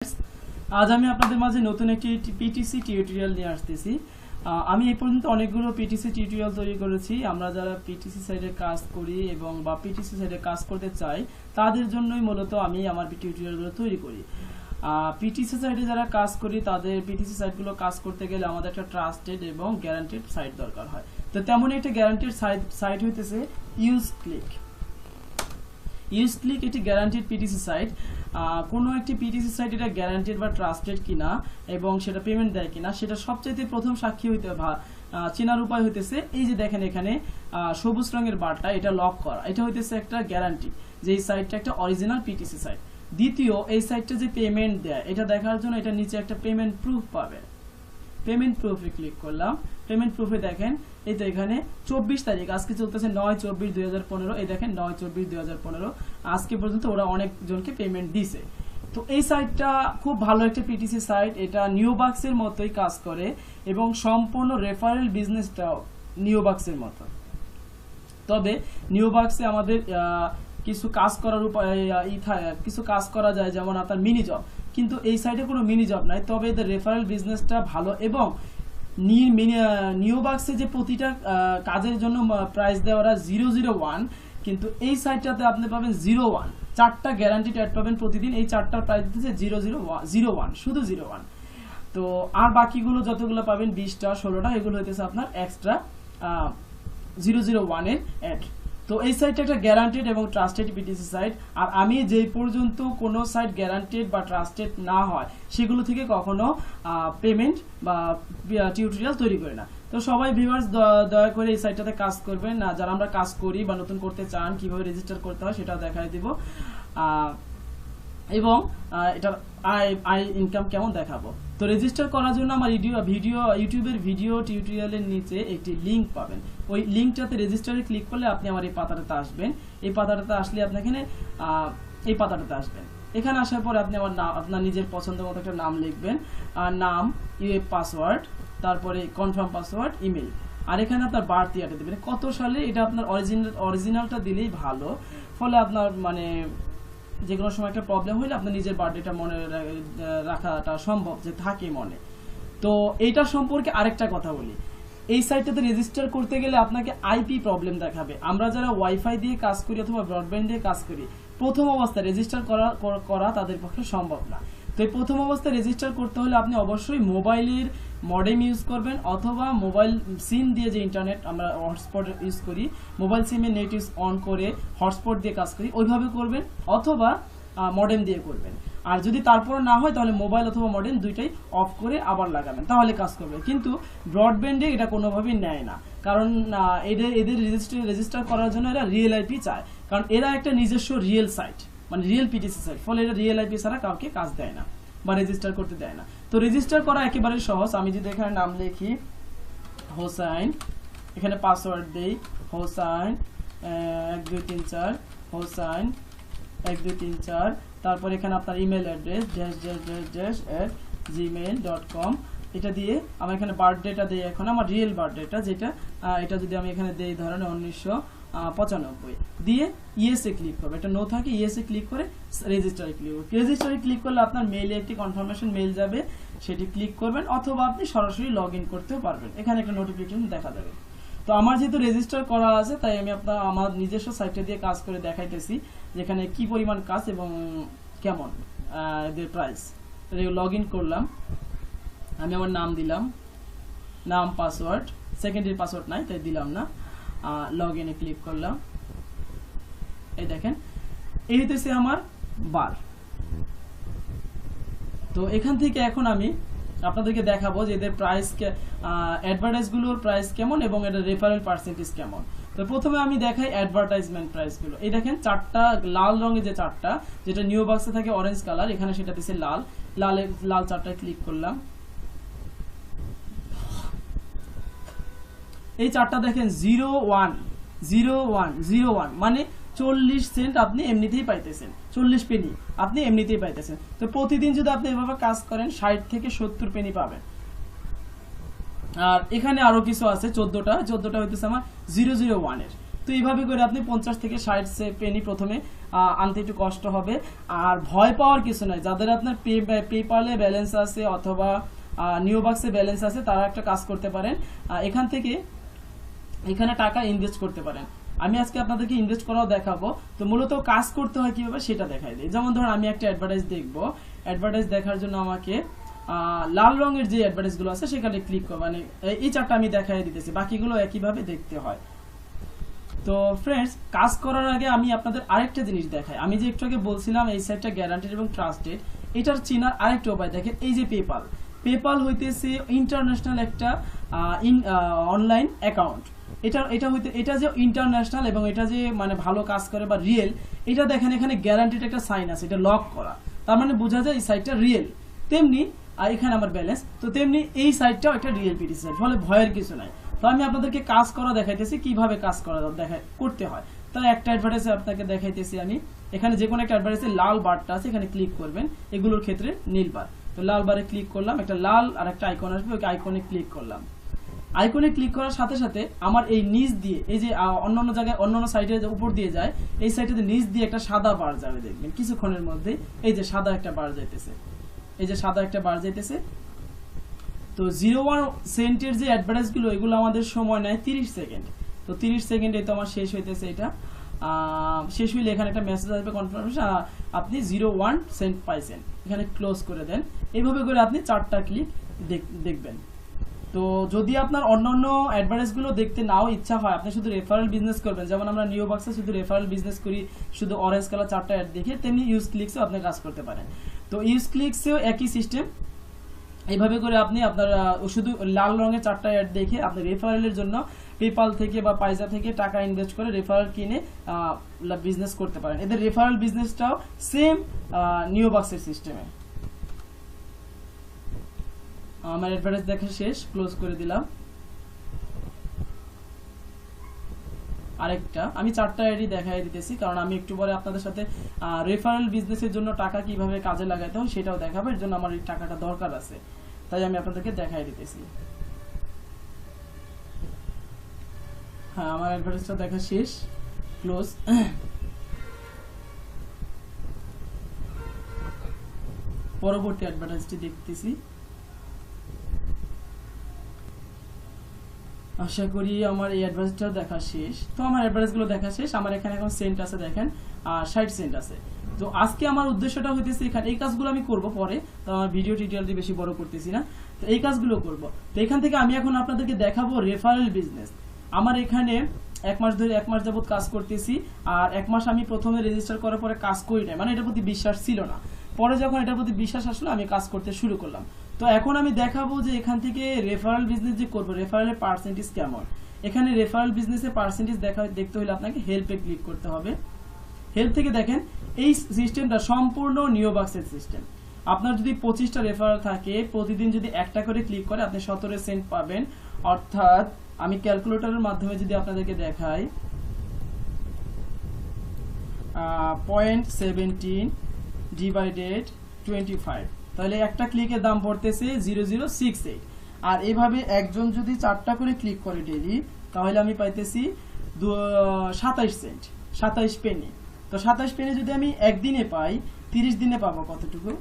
आज আমি আপনাদের মাঝে নতুন একটি পিটিসি টিউটোরিয়াল নিয়ে আসতেছি। আমি এই পর্যন্ত অনেকগুলো পিটিসি টিউটোরিয়াল তৈরি করেছি। আমরা যারা পিটিসি সাইডে কাজ করি এবং বা পিটিসি সাইডে কাজ করতে চাই তাদের জন্যই মূলত আমি আমার টিউটোরিয়ালগুলো তৈরি করি। পিটিসি সাইডে যারা কাজ করি তাদের পিটিসি সাইটগুলো কাজ করতে গেলে আমাদের একটা ট্রাস্টেড এবং গ্যারান্টেড সাইট দরকার হয়। তো তেমনই একটা গ্যারান্টেড সাইট হইতেছে ইউজক্লিক। ইউজক্লিক একটি গ্যারান্টেড পিটিসি সাইট। কোনো একটি পিটিসি সাইট এটা গ্যারান্টেড বা ট্রাস্টেড কিনা এবং সেটা পেমেন্ট দেয় কিনা সেটা সবচাইতে প্রথম সাক্ষী হইতে চেনার উপায় হইতেছে এই যে দেখেন এখানে সবুজ রঙের বারটা, এটা লক করা, এটা হইতেছে একটা গ্যারান্টি যে এই সাইটটা একটা অরিজিনাল পিটিসি সাইট। দ্বিতীয়, এই সাইটটা যে পেমেন্ট দেয় এটা দেখার জন্য এটা নিচে একটা পেমেন্ট প্রুফ পাবে। পেমেন্ট প্রুফে ক্লিক করলাম। পেমেন্ট প্রুফে দেখেন এই তো এখানে 24 তারিখ, আজকে চলতেছে 9/24/2015। এই দেখেন 9/24/2015 আজকে পর্যন্ত ওরা অনেকজনকে পেমেন্ট দিছে। তো এই সাইটটা খুব ভালো একটা পিটিসি সাইট। এটা নিউবাক্সের মতোই কাজ করে এবং সম্পূর্ণ রেফারেল বিজনেসটাও নিউবাক্সের মতো। তবে নিউবাক্সে আমাদের কিছু কাজ করার উপায় কিছু কাজ করা যায়, যেমন আপনার মিনি জব, কিন্তু এই সাইটে কোনো মিনি জব নাই। তবে এদের রেফারেল বিজনেসটা ভালো এবং নিউবাক্সে যে প্রতিটা কাজের জন্য প্রাইস দেওয়া 001, কিন্তু এই সাইটটাতে আপনি পাবেন 01। 4টা গ্যারান্টিড অ্যাড পাবেন প্রতিদিন। এই 4টার প্রাইস দিতেছে 001, শুধু 01। তো আর বাকিগুলো যতগুলো পাবেন 20টা 16টা এগুলো হইতেছে আপনার এক্সট্রা 001 এর অ্যাড। তো এই সাইটটা একটা গ্যারান্টেড এবং ট্রাস্টেড পিটিসি সাইট। আর আমি যেই পর্যন্ত কোনো সাইট গ্যারান্টেড বা ট্রাস্টেড না হয় সেগুলো থেকে কখনো পেমেন্ট বা টিউটোরিয়াল তৈরি করি না। তো সবাই ভিউয়ার্স দয়া করে এই সাইটটাতে কাজ করবেন। যারা আমরা কাজ করি বা নতুন করতে চান কিভাবে রেজিস্টার করতে হয় সেটা দেখাই দিব এবং এটা আয় ইনকাম কেমন দেখাবো। তো রেজিস্টার করার জন্য আমার ইউটিউবের ভিডিও টিউটোরিয়ালের নিচে একটি লিংক পাবেন। ওই লিংকটাতে রেজিস্টারে ক্লিক করলে আপনি আমার এই পাতাটাতে আসবেন। এই পাতাটাতে আসলে আপনি এখানে এই পাতাটাতে আসবেন। এখানে আসার পরে আপনি আপনার নিজের পছন্দ মতো একটা নাম লিখবেন, নাম, পাসওয়ার্ড, তারপরে কনফার্ম পাসওয়ার্ড, ইমেল, আর এখানে আপনার বার্থ ইয়ারটা দেবেন, কত সালে। এটা আপনার অরিজিনালটা দিলেই ভালো, ফলে আপনার মানে যে কোনো সময় একটা প্রবলেম হইলে আপনার নিজের বার্থডেটা মনে রাখাটা সম্ভব যে থাকে মনে। তো এইটা সম্পর্কে আরেকটা কথা বলি, এই সাইটটাতে রেজিস্টার করতে গেলে আপনাকে আইপি প্রবলেম দেখাবে। আমরা যারা ওয়াইফাই দিয়ে কাজ করি অথবা ব্রডব্যান্ড দিয়ে কাজ করি, প্রথম অবস্থায় রেজিস্টার করা তাদের পক্ষে সম্ভব না। তো এই প্রথম অবস্থায় রেজিস্টার করতে হলে আপনি অবশ্যই মোবাইলের মডেম ইউজ করবেন অথবা মোবাইল সিম দিয়ে যে ইন্টারনেট আমরা হটস্পট ইউজ করি, মোবাইল সিমে নেট ইউজ অন করে হটস্পট দিয়ে কাজ করি ওইভাবে করবেন অথবা মডেম দিয়ে করবেন। আর যদি তারপর না হয় তাহলে মোবাইল অথবা মডেম দুইটাই অফ করে আবার লাগাবেন, তাহলে কাজ করবে। কিন্তু ব্রডব্যান্ডে এটা কোনোভাবেই নেয় না, কারণ এদের রেজিস্টার করার জন্য এরা রিয়েল আইপি চায়, কারণ এরা একটা নিজস্ব রিয়েল সাইট, মানে রিয়েল পিটিসি সাইট, ফলে এটা রিয়েল আইপি ছাড়া কাউকে কাজ দেয় না বা রেজিস্টার করতে দেয় না। তো রেজিস্টার করা একেবারে সহজ। আমি যদি এখানে নাম লিখি হোসাইন, এখানে পাসওয়ার্ড দেই হোসাইন 1234, হোসাইন 1234, তারপর এখানে আপনার ইমেল অ্যাড্রেস @gmail.com, এটা দিয়ে আমি এখানে বার্থডেটা দিই, এখন আমার রিয়েল বার্থডেটা যেটা, এটা যদি আমি এখানে দেই ধরেন 1995 দিয়ে ইএসএ ক্লিক করবে, এটা নো থাকে ইএসএ ক্লিক করে রেজিস্টারে ক্লিক করবে। রেজিস্টারে ক্লিক করলে আপনার মেইলে একটি কনফার্মেশন মেইল যাবে, সেটি ক্লিক করবেন অথবা আপনি সরাসরি লগ ইন করতেও পারবেন, এখানে একটা নোটিফিকেশন দেখা যাবে। তো আমার যেহেতু রেজিস্টার করা আছে তাই আমি আমার নিজস্ব সাইটে দিয়ে কাজ করে দেখাইতেছি যেখানে কি পরিমাণ কাজ এবং কেমন এদের প্রাইস। লগ ইন করলাম, আমি আমার নাম দিলাম, নাম, পাসওয়ার্ড, সেকেন্ডারি পাসওয়ার্ড নাই তাই দিলাম না, লগ ইনে ক্লিক করলাম। এই দেখেন এই হইতেছে আমার বার। তো এখান থেকে এখন আমি আপনাদেরকে দেখাবো যে এদের প্রাইস অ্যাডভার্টাইজগুলোর প্রাইস কেমন এবং এদের রেফারেল পার্সেন্টেজ কেমন। তো প্রথমে আমি দেখাই অ্যাডভার্টাইজমেন্ট প্রাইসগুলো। এই দেখেন 4টা লাল রঙের যে 4টা, যেটা নিউ বক্সে থাকে অরেঞ্জ কালার, এখানে সেটা দিচ্ছে লাল 4টায় ক্লিক করলাম। এই 4টা দেখেন 01 মানে 40 সেন্ট আপনি এমনিতেই পাইতেছেন, 40 পেনি আপনি এমনিতেই পাইতেছেন। তো প্রতিদিন যদি আপনি এভাবে কাজ করেন 60 থেকে 70 পেনি পাবেন। আর এখানে আরো কিছু আছে 14টা হইতেছে আমার 001 এর। তো তো এইভাবে করে আপনি 50 থেকে 60 পেনি প্রথমে আনতে একটু কষ্ট হবে। আর ভয় পাওয়ার কিছু নাই, যাদের আপনার পেপালে ব্যালেন্স আছে অথবা নিওবাক্সে ব্যালেন্স আছে তারা একটা কাজ করতে পারেন, এখান থেকে এখানে টাকা ইনভেস্ট করতে পারেন। আমি আজকে আপনাদেরকে ইনভেস্ট করাও দেখাবো। তো মূলত কাজ করতে হয় কিভাবে সেটা দেখাই দিই। যেমন ধরুন আমি একটা অ্যাডভার্টাইজ দেখবো, অ্যাডভার্টাইজ দেখার জন্য আমাকে লাল রঙের যে অ্যাডভার্টাইজ গুলো আছে সেখানে ক্লিক করবো, মানে এই চারটা আমি দেখাই দিতেছি, বাকিগুলো একইভাবে দেখতে হয়। তো ফ্রেন্ডস, কাজ করার আগে আমি আপনাদের আরেকটা জিনিস দেখাই। আমি যে একটু আগে বলছিলাম এই সাইটটা গ্যারান্টেড এবং ট্রাস্টেড, এটার চেনার আরেকটা উপায় দেখেন। এই যে পেপাল হইতেছে ইন্টারন্যাশনাল একটা অনলাইন অ্যাকাউন্ট। এটা যে ইন্টারন্যাশনাল এবং এটা যে মানে ভালো কাজ করে বা রিয়েল, এটা দেখেন এখানে গ্যারান্টেড একটা সাইন আছে, এটা লক করা, তার মানে বোঝা যায় এই সাইটটা রিয়েল। তেমনি এখানে আমার ব্যালেন্স, তো তেমনি এই সাইটটাও একটা রিয়েল পিটিসি সাইট, ফলে ভয়ের কিছু নাই। তো আমি আপনাদেরকে কাজ করা দেখাইতেছি, কিভাবে কাজ করা করতে হয়। তাই একটা অ্যাডভার্টাইজে আপনাকে দেখাইতেছি আমি। এখানে যে কোনো একটা অ্যাডভার্টাইজে লাল বারটা আছে, এখানে ক্লিক করবেন, এগুলোর ক্ষেত্রে নীল বার। তো লাল বারে ক্লিক করলাম, একটা লাল আর একটা আইকন আসবে, ওই আইকনে ক্লিক করলাম। আইকনে ক্লিক করার সাথে সাথে আমার এই নিচ দিয়ে, এই যে অন্যান্য জায়গায় অন্যান্য সাইডে উপর দিয়ে যায়, এই সাইডে নিচ দিয়ে একটা সাদা বার যাবে, দেখবেন কিছুক্ষণের মধ্যে এই যে সাদা একটা বার যাইতেছে, এই যে সাদা একটা বার যাইতেছে। তো 01 সেন্টের যে অ্যাডভার্টাইজ গুলো, এগুলো আমাদের সময় নেয় 30 সেকেন্ড। তো 30 সেকেন্ডে তো আমার শেষ হইতেছে, এটা শেষ হইলে এখানে একটা মেসেজ আসবে কনফার্মেশন, আপনি 01 সেন্ট পাইছেন, এখানে ক্লোজ করে দেন। এইভাবে করে আপনি 4টা ক্লিক দেখবেন। তো যদি আপনার অন্যান্য অ্যাডভার্টাইজ গুলো দেখতে নাও ইচ্ছা হয়, আপনি শুধু রেফারেল বিজনেস করবেন, যেমন আমরা নিওবাক্সে শুধু রেফারেল বিজনেস করি, শুধু অরেঞ্জ কালার 4টা অ্যাড দেখে, তেমনি ইউজ ক্লিকসেও আপনি কাজ করতে পারেন। তো ইউজ ক্লিকসেও একই সিস্টেম, এইভাবে করে আপনি আপনার শুধু লাল রঙের 4টা অ্যাড দেখে আপনি রেফারেলের জন্য পেপাল থেকে বা পাইজা থেকে টাকা ইনভেস্ট করে রেফারেল কিনে বিজনেস করতে পারেন। এদের রেফারেল বিজনেসটাও সেম নিওবাক্সের সিস্টেমে। আমার অ্যাডভার্টাইজ দেখা শেষ, ক্লোজ করে দিলাম। আরেকটা আমি 4টা অ্যাডই দেখাই দিতেছি, কারণ আমি একটু পরে আপনাদের সাথে রেফারেল বিজনেসের জন্য টাকা কিভাবে কাজে লাগাতে হয় সেটাও দেখাবো। এর জন্য আমার এই টাকাটা দরকার আছে, তাই আমি আপনাদেরকে দেখাই দিতেছি। হ্যাঁ, আমার অ্যাডভার্টাইজটা দেখা শেষ, ক্লোজ। পরবর্তী অ্যাডভার্টাইজটি দেখতেছি। আশা করি আমার এই অ্যাডভার্টাইজটা দেখা শেষ। তো আমার অ্যাডভার্টাইজগুলো দেখা শেষ, আমার এখানে এখন সেন্ট আছে দেখেন 60 সেন্ট আছে। তো আজকে আমার উদ্দেশ্যটা হইতেছে এখানে এই কাজগুলো আমি করব পরে, তো আমার ভিডিও টিউটোরিয়াল দিয়ে বেশি বড় করতেছি না, তো এই কাজগুলো করব। তো এখান থেকে আমি এখন আপনাদেরকে দেখাবো রেফারেল বিজনেস। আমার এখানে 1 মাস ধরে 1 মাস যাবত কাজ করতেছি, আর 1 মাস আমি প্রথমে রেজিস্টার করার পরে কাজ করি নাই, মানে এটার প্রতি বিশ্বাস ছিল না। পরে যখন এটার প্রতি বিশ্বাস আসলো আমি কাজ করতে শুরু করলাম। তো এখন আমি দেখাবো যে এখান থেকে রেফারেল বিজনেস যে করবো, রেফারেলের পার্সেন্টেজ কেমন। এখানে রেফারেল বিজনেসের পার্সেন্টেজ দেখতে হলে আপনাকে হেল্পে ক্লিক করতে হবে। হেল্প থেকে দেখেন এই সিস্টেমটা সম্পূর্ণ নিওবাক্সের সিস্টেম। আপনার যদি 25টা রেফারেল থাকে, প্রতিদিন যদি একটা করে ক্লিক করে আপনি 17 সেন্ট পাবেন। অর্থাৎ আমি ক্যালকুলেটরের মাধ্যমে যদি আপনাদেরকে দেখাই, 0.17 ডিভাইডেড 25, তাহলে একটা ক্লিকের দাম পড়তেছে 0068। আর এইভাবে একজন যদি 4টা করে ক্লিক করে ডেইলি, তাহলে আমি পাইতেছি 27 সেন্ট, 27 পেনি। তো 27 পেনি যদি আমি একদিনে পাই, 30 দিনে পাবো কতটুকু?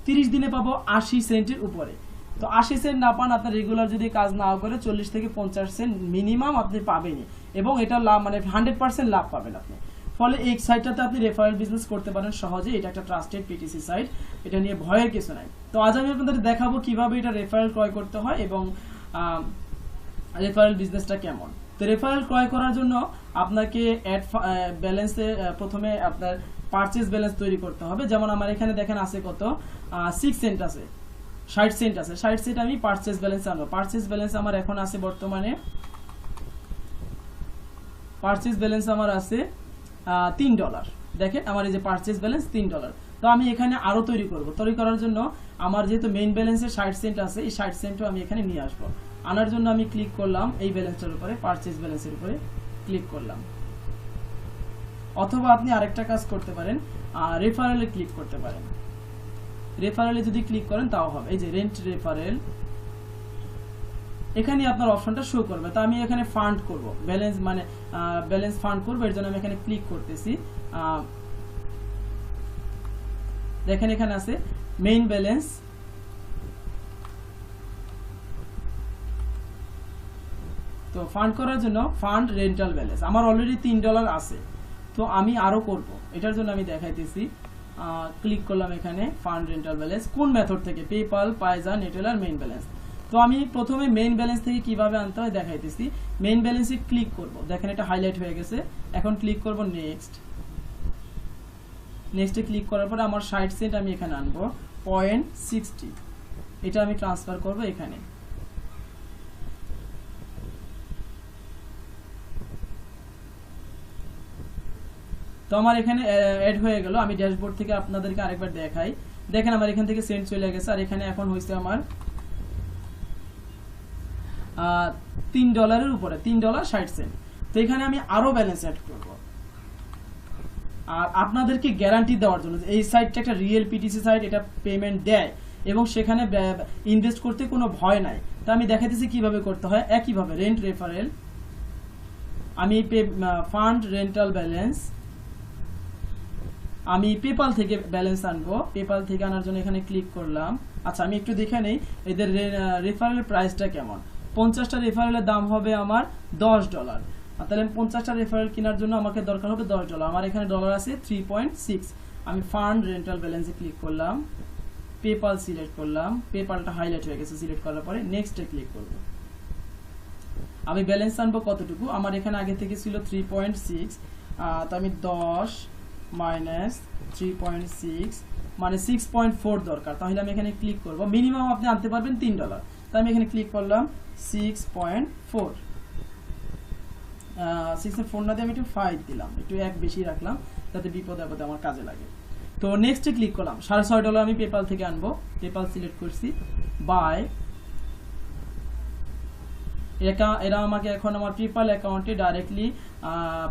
30 দিনে পাবো 80 সেন্টের উপরে। তো 80 সেন্ট না পান, আপনার রেগুলার যদি কাজ না করে 40 থেকে 50 সেন্ট মিনিমাম আপনি পাবেনই, এবং এটা লাভ মানে 100% লাভ পাবেন আপনি। ফলে এই সাইটটাতে আপনি রেফারেল বিজনেস করতে পারেন সহজে। এটা একটা ট্রাস্টেড পিটিসি সাইট, এটা নিয়ে ভয়ের কিছু নাই। তো আজ আমি আপনাদের দেখাবো কিভাবে এটা রেফারেল ক্রয় করতে হয় এবং রেফারেল বিজনেসটা কেমন। তো রেফারেল ক্রয় করার জন্য আপনাকে অ্যাড ব্যালেন্সে প্রথমে আপনার পারচেজ ব্যালেন্স তৈরি করতে হবে। যেমন আমার এখানে দেখেন আছে কত, 6 সেন্ট আছে, 60 সেন্ট আছে। 60 সেন্ট আমি পারচেজ ব্যালেন্স আনবো। পারচেজ ব্যালেন্স আমার এখন আছে বর্তমানে, পারচেজ ব্যালেন্স আমার আছে $3। দেখেন আমার এই যে পারচেজ ব্যালেন্স $3। তো আমি এখানে আরো তৈরি করব। তৈরি করার জন্য আমার যেহেতু মেইন ব্যালেন্সে 60 সেন্ট আছে, এই 60 সেন্টও আমি এখানে নিয়ে আসব। আনার জন্য আমি ক্লিক করলাম এই ব্যালেন্সটার উপরে, পারচেজ ব্যালেন্সের উপরে ক্লিক করলাম। অথবা আপনি আরেকটা কাজ করতে পারেন, রেফারেলে ক্লিক করতে পারেন। রেফারেলে যদি ক্লিক করেন তাও হবে। এই যে রেন্ট রেফারেল, এখানে আপনার অপশনটা শো করবে। তো আমি এখানে ফান্ড করব, ব্যালেন্স মানে ব্যালেন্স ফান্ড করব, এর জন্য আমি এখানে ক্লিক করতেছি। দেখেন এখানে আছে মেইন ব্যালেন্স, তো ফান্ড করার জন্য ফান্ড রেন্টাল ব্যালেন্স আমার অলরেডি $3 আছে, তো আমি আরো করব, এটার জন্য আমি দেখাইতেছি। ক্লিক করলাম এখানে ফান্ড রেন্টাল ব্যালেন্স, কোন মেথড থেকে, পেপাল, পাইজা, নেটেলার, মেইন ব্যালেন্স। তো আমি প্রথমে মেইন ব্যালেন্স থেকে কিভাবে আনতে হয় দেখাইতেছি। মেইন ব্যালেন্সে ক্লিক করব, দেখেন এটা হাইলাইট হয়ে গেছে। এখন ক্লিক করব নেক্সট, নেক্সটে ক্লিক করার পরে আমার 60 সেন্ট আমি এখানে আনবো 0.60, এটা আমি ট্রান্সফার করব এখানে। তো আমার এখানে অ্যাড হয়ে গেল। আমি ড্যাশবোর্ড থেকে আপনাদেরকে আরেকবার দেখাই, দেখেন আমার এখান থেকে সেন্ট চলে গেছে, আর এখানে এখন হয়েছে আমার $3 উপরে, $3.60। তো এখানে আমি আরো ব্যালেন্স অ্যাড করব, আর আপনাদেরকে গ্যারান্টি দেওয়ার জন্য এই সাইটটা একটা রিয়েল পিটিসি সাইট, এটা পেমেন্ট দেয় এবং সেখানে ইনভেস্ট করতে কোনো ভয় নাই। তো আমি দেখাইতেছি কিভাবে করতে হয়। একইভাবে রেন্ট রেফারেল, আমি ফান্ড রেন্টাল ব্যালেন্স, আমি পেপাল থেকে ব্যালেন্স আনবো। পেপাল থেকে আনার জন্য এখানে ক্লিক করলাম। আচ্ছা আমি একটু দেখে নেই এদের রেফারেল প্রাইসটা কেমন। 50টা রেফারেলের দাম হবে আমার $10, তাহলে 50টা রেফারেল কেনার জন্য আমাকে দরকার হবে $10। আমার এখানে ডলার আছে 3.6। আমি ফান্ড রেন্টাল ব্যালেন্সে ক্লিক করলাম, পেপাল সিলেক্ট করলাম, পেপালটা হাইলাইট হয়ে গেছে, সিলেক্ট করার পরে নেক্সটে ক্লিক করব। আমি ব্যালেন্স আনবো কতটুকু, আমার এখানে আগে থেকে ছিল 3.6, তো আমি 10 মাইনাস 3.6 মানে 6.4 দরকার, তাহলে আমি এখানে ক্লিক করব। মিনিমাম আপনি আনতে পারবেন $3, তাই আমি এখানে ক্লিক করলাম 6.4, 6.4 না দিয়ে আমি একটু 5 দিলাম, একটু 1 বেশি রাখলাম যাতে বিপদে আপদে আমার কাজে লাগে। তো নেক্সটে ক্লিক করলাম, $6.5 আমি পেপাল থেকে আনবো, পেপাল সিলেক্ট করছি, বাই। এরা আমাকে এখন আমার পেপাল অ্যাকাউন্টে ডাইরেক্টলি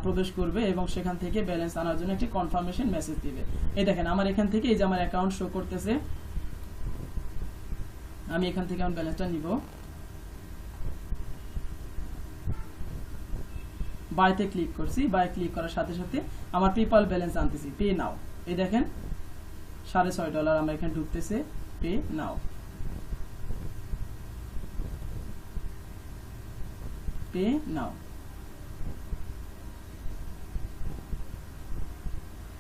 প্রবেশ করবে এবং সেখান থেকে ব্যালেন্স আনার জন্য একটি কনফার্মেশন মেসেজ দিবে। এই দেখেন আমার এখান থেকে এই যে আমার অ্যাকাউন্ট শো করতেছে, আমি এখান থেকে আমার ব্যালেন্সটা নিব, বাইতে ক্লিক করছি, বাই ক্লিক করার সাথে সাথে আমার পেপাল ব্যালেন্স আনতেছি, পে নাও। এই দেখেন $6.5 আমার এখানে ঢুকতেছে, পে নাও, পে নাও।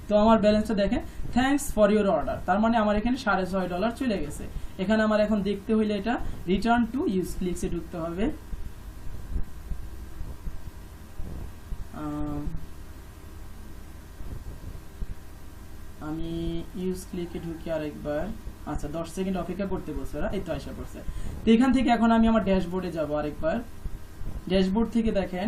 তো আমার ব্যালেন্সটা দেখেন, থ্যাঙ্কস ফর ইউর অর্ডার, তার মানে আমার এখানে $6.5 চলে গেছে। এখানে আমার এখন দেখতে হইলে এটা রিটার্ন টু ইউজ ক্লিকসে ঢুকতে হবে। আমি ইউজ ক্লিকে ঢুকি আরেকবার। আচ্ছা 10 সেকেন্ড অপেক্ষা করতে বলছে ওরা, এই তো আসা পড়ছে। তো এখান থেকে এখন আমি আমার ড্যাশবোর্ডে যাব আরেকবার। ড্যাশবোর্ড থেকে দেখেন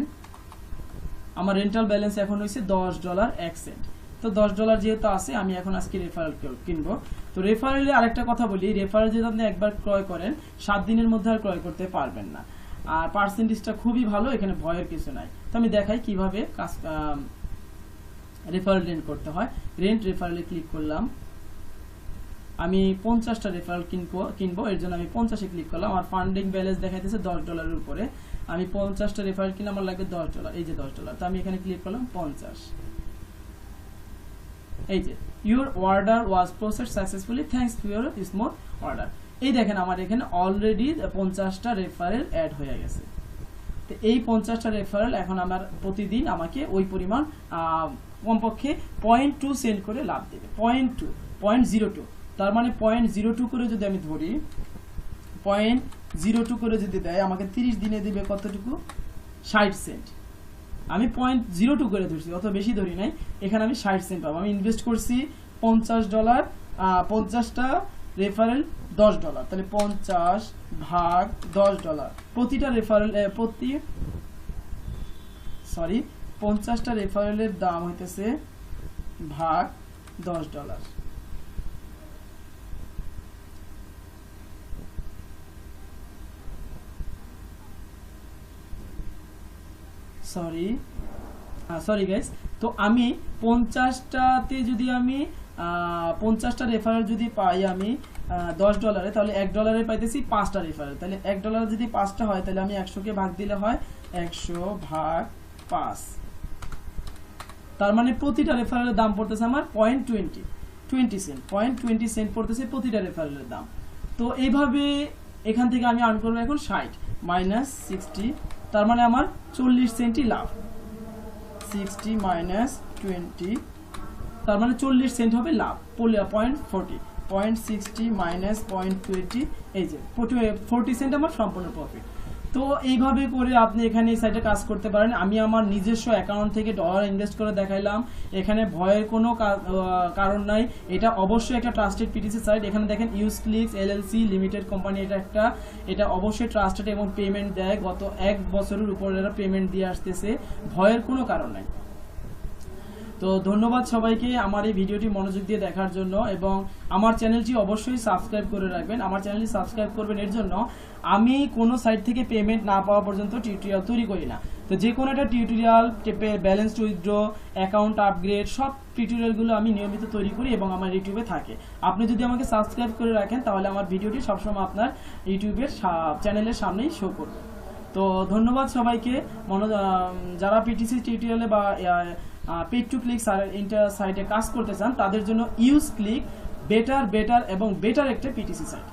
আমার রেন্টাল ব্যালেন্স এখন হয়েছে $10.01। তো $10 যেহেতু আছে, আমি এখন আজকে রেফারেল কিনবো। তো রেফারেলে আরেকটা কথা বলি, রেফারেল যদি আপনি একবার ক্রয় করেন 7 দিনের মধ্যে আর ক্রয় করতে পারবেন না, আর পার্সেন্টেজটা খুবই ভালো, এখানে ভয়ের কিছু নাই। তো আমি দেখাই কিভাবে রেফারেল রেন্ট করতে হয়। রেন্ট রেফারেলে ক্লিক করলাম, আমি 50টা রেফারেল কিনবো, এর জন্য আমি 50-এ ক্লিক করলাম। আমার ফান্ডিং ব্যালেন্স দেখাইতেছে $10 উপরে, আমি 50টা রেফারেল কিনলে আমার লাগবে $10, এই যে $10। তো আমি এখানে ক্লিক করলাম 50, এই যে your order was processed successfully, thanks to your smooth order. এই দেখেন আমার এখানে অলরেডি 50টা রেফারেল অ্যাড হয়ে গেছে। তো এই 50টা রেফারেল এখন আমার প্রতিদিন আমাকে ওই পরিমাণ কমপক্ষে 0.2 সেন্ট করে লাভ দেবে, 0.02, তার মানে 0.02 করে যদি আমি ধরি, 0.02 করে যদি দেয় আমাকে 30 দিনে দিবে কতটুকু, 60 সেন্ট। আমি 0.02 করে ধরছি, অত বেশি ধরি নাই, এখানে আমি 60 সেন্ট পাবো। আমি ইনভেস্ট করছি $50, 50টা রেফারেল $10, তাহলে 50 ভাগ $10, প্রতিটা রেফারেল 50টা রেফারেলের দাম হইতেছে ভাগ $10। সরি গাইস, তো আমি 50টাতে যদি আমি 50টা রেফারেল যদি পাই আমি $10, তাহলে $1 পাইতেছি 5টা রেফারেল। তাহলে $1 যদি 5টা হয় তাহলে আমি 100কে ভাগ দিলে হয় 100/5। তার মানে প্রতিটা রেফারেলের দাম পড়তেছে আমার 0.20 সেন্ট, 0.20 সেন্ট পড়তেছে প্রতিটা রেফারেলের দাম। তো এইভাবে এখান থেকে আমি আর্ন করবো এখন 60 মাইনাস 60, তার মানে আমার 40 সেন্টই লাভ। 60 মাইনাস 20, তার মানে 40 সেন্ট হবে লাভ। 0.40, 0.60 মাইনাস 0.20, এই যে 40 সেন্ট আমার সম্পূর্ণ প্রফিট। তো এইভাবে করে আপনি এখানে এই সাইটে কাজ করতে পারেন। আমি আমার নিজস্ব অ্যাকাউন্ট থেকে ডলার ইনভেস্ট করে দেখাইলাম, এখানে ভয়ের কোনো কারণ নাই। এটা অবশ্যই একটা ট্রাস্টেড পিটিসি সাইট। এখানে দেখেন ইউজক্লিক্স এলএলসি লিমিটেড কোম্পানি, এটা অবশ্যই ট্রাস্টেড এবং পেমেন্ট দেয়। গত 1 বছরের উপর এরা পেমেন্ট দিয়ে আসতেছে, ভয়ের কোনো কারণ নাই। তো ধন্যবাদ সবাইকে আমার এই ভিডিওটি মনোযোগ দিয়ে দেখার জন্য, এবং আমার চ্যানেলটি অবশ্যই সাবস্ক্রাইব করে রাখবেন। আমার চ্যানেলটি সাবস্ক্রাইব করবেন এর জন্য, আমি কোনো সাইট থেকে পেমেন্ট না পাওয়া পর্যন্ত টিউটোরিয়াল তৈরি করি না। তো যে কোনো একটা tutorial, balance withdraw, account upgrade, সব টিউটোরিয়ালগুলো আমি নিয়মিত তৈরি করি এবং আমার ইউটিউবে থাকে। আপনি যদি আমাকে সাবস্ক্রাইব করে রাখেন তাহলে আমার ভিডিওটি সবসময় আপনার ইউটিউবের চ্যানেলের সামনেই শো করবে। তো ধন্যবাদ সবাইকে। যারা পিটিসি টিউটোরিয়ালে বা পেড টু ক্লিক সাইটে কাজ করতে চান তাদের জন্য ইউজক্লিক বেটার এবং বেটার একটা পিটিসি সাইট।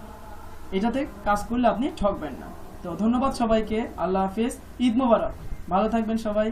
এটাতে কাজ করলে আপনি ঠকবেন না। তো ধন্যবাদ সবাইকে, আল্লাহ হাফেজ, ঈদ মোবারক, ভালো থাকবেন সবাই।